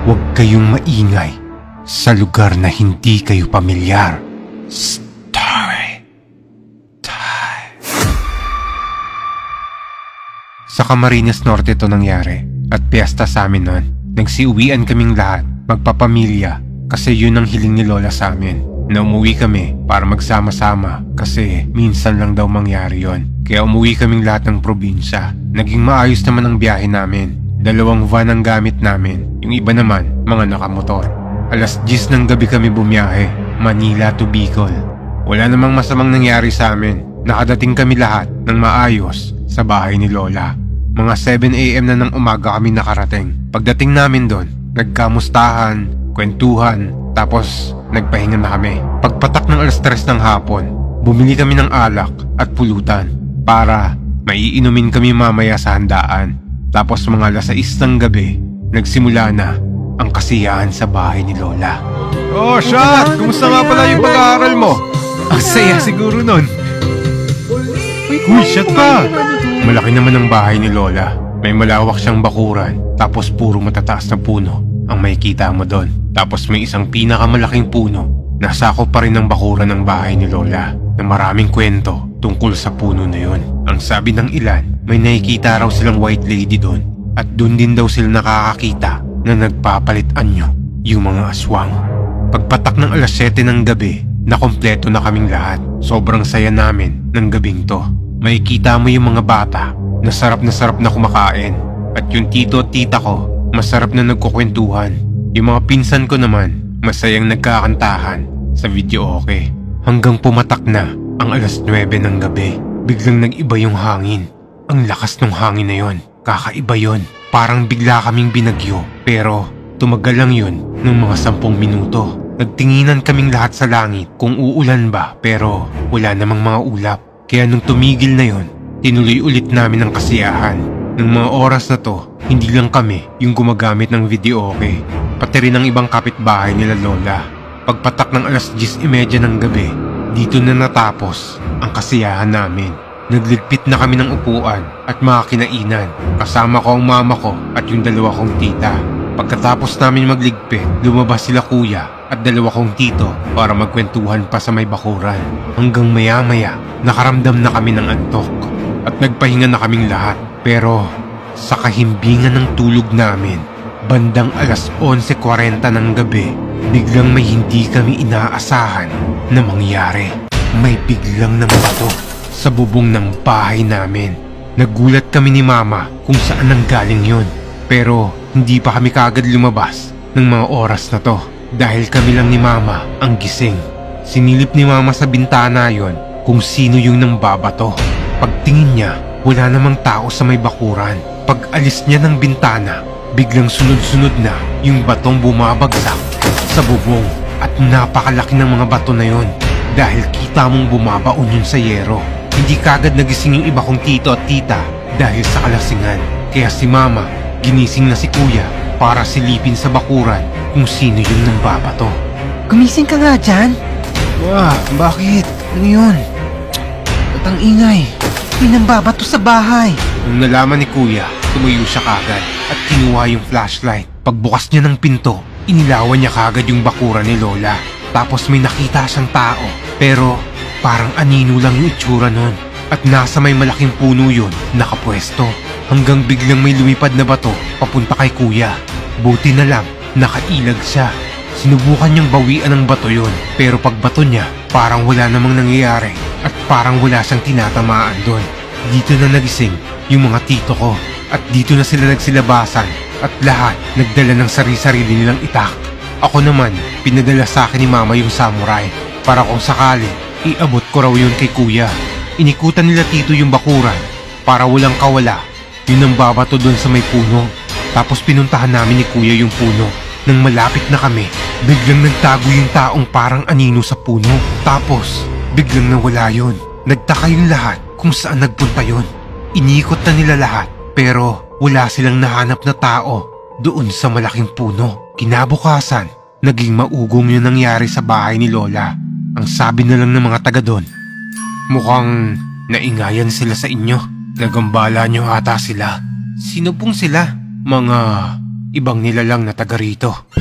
Huwag kayong maingay sa lugar na hindi kayo pamilyar. Story time. Sa Camarines Norte ito nangyari at piyesta sa amin nun. Nagsiuwian kaming lahat, magpapamilya, kasi yun ang hiling ni Lola sa amin. Na umuwi kami para magsama-sama kasi minsan lang daw mangyari yon. Kaya umuwi kaming lahat ng probinsya. Naging maayos naman ang biyahe namin. 2 van ang gamit namin, yung iba naman mga nakamotor. Alas 10 ng gabi kami bumiyahe, Manila to Bicol. Wala namang masamang nangyari sa amin. Nakadating kami lahat ng maayos sa bahay ni Lola. Mga 7 AM na ng umaga kami nakarating. Pagdating namin doon, nagkamustahan, kwentuhan, tapos nagpahinga na kami. Pagpatak ng alas 3 ng hapon, bumili kami ng alak at pulutan para maiinumin kami mamaya sa handaan. Tapos mga alas 6 ng gabi, nagsimula na ang kasiyahan sa bahay ni Lola. Oh, Shot! Kumusta nga pala yung pag-aaral mo? Ang saya siguro nun. Uy, Shot pa! Malaki naman ang bahay ni Lola. May malawak siyang bakuran, tapos puro matataas na puno ang makikita mo doon. Tapos may isang pinakamalaking puno na sakop pa rin ng bakuran ng bahay ni Lola na maraming kwento tungkol sa puno na yon. Ang sabi ng ilan, may nakikita raw silang white lady doon at doon din daw sila nakakakita na nagpapalit anyo yung mga aswang. Pagpatak ng alas 7 ng gabi, nakompleto na kaming lahat. Sobrang saya namin ng gabing to. Makikita mo yung mga bata na sarap na kumakain at yung tito at tita ko masarap na nagkukwentuhan. Yung mga pinsan ko naman masayang nagkakantahan sa videoke. Hanggang pumatak na ang alas 9 ng gabi, biglang nag-iba yung hangin. Ang lakas ng hangin na yon, kakaiba yon. Parang bigla kaming binagyo, pero tumagal lang yun ng mga 10 minuto. Nagtinginan kaming lahat sa langit kung uulan ba, pero wala namang mga ulap. Kaya nung tumigil na yon, tinuloy ulit namin ang kasiyahan. Ng mga oras na to, hindi lang kami yung gumagamit ng videoke, pati rin ang ibang kapitbahay nila Lola. Pagpatak ng alas 10:30 ng gabi, dito na natapos ang kasiyahan namin. Nagligpit na kami ng upuan at mga kinainan. Kasama ko ang mama ko at yung 2 kong tita. Pagkatapos namin magligpit, lumabas sila kuya at 2 kong tito para magkwentuhan pa sa may bakuran. Hanggang maya-maya, nakaramdam na kami ng antok at nagpahinga na kaming lahat. Pero sa kahimbingan ng tulog namin, bandang alas 11:40 ng gabi, biglang may hindi kami inaasahan na mangyari. May biglang namato sa bubong ng bahay namin. Nagulat kami ni Mama kung saan nanggaling yun. Pero hindi pa kami kaagad lumabas ng mga oras na to dahil kami lang ni Mama ang gising. Sinilip ni Mama sa bintana yon kung sino yung nangbabato. Pagtingin niya, wala namang tao sa may bakuran. Pag alis niya ng bintana, biglang sunod-sunod na yung batong bumabagsak sa bubong. At napakalaki ng mga bato na yon dahil kita mong bumabaon yun sa yero. Hindi kagad nagising yung iba kong tito at tita dahil sa kalasingan. Kaya si Mama, ginising na si Kuya para silipin sa bakuran kung sino yung nangbabato. Gumising ka nga dyan? Wah, bakit? Ano yun? Ba't ang ingay? May nangbabato sa bahay. Nung nalaman ni Kuya, tumuyo siya kagad at kinuha yung flashlight. Pagbukas niya ng pinto, inilawan niya kagad yung bakuran ni Lola. Tapos may nakita siyang tao, pero parang anino lang yung itsura nun. At nasa may malaking puno yun, nakapwesto. Hanggang biglang may lumipad na bato papunta kay Kuya. Buti na lang, nakailag siya. Sinubukan niyang bawian ng bato yun, pero pagbato niya, parang wala namang nangyayari at parang wala siyang tinatamaan doon. Dito na nagising yung mga tito ko at dito na sila nagsilabasan at lahat nagdala ng sarili-sarili nilang itak. Ako naman, pinadala sa akin ni Mama yung samurai para kung sakali, iabot ko raw yun kay Kuya. Inikutan nila tito yung bakuran para walang kawala yun ang babato doon sa may puno. Tapos pinuntahan namin ni Kuya yung puno. Nang malapit na kami, biglang nagtago yung taong parang anino sa puno. Tapos biglang nawala yun. Nagtaka yung lahat kung saan nagpunta yun. Inikot na nila lahat pero wala silang nahanap na tao doon sa malaking puno. Kinabukasan, naging maugong yung nangyari sa bahay ni Lola. Ang sabi na lang ng mga taga doon, mukhang naingayan sila sa inyo. Nagambala nyo ata sila. Sino pong sila? Mga ibang nilalang na taga rito.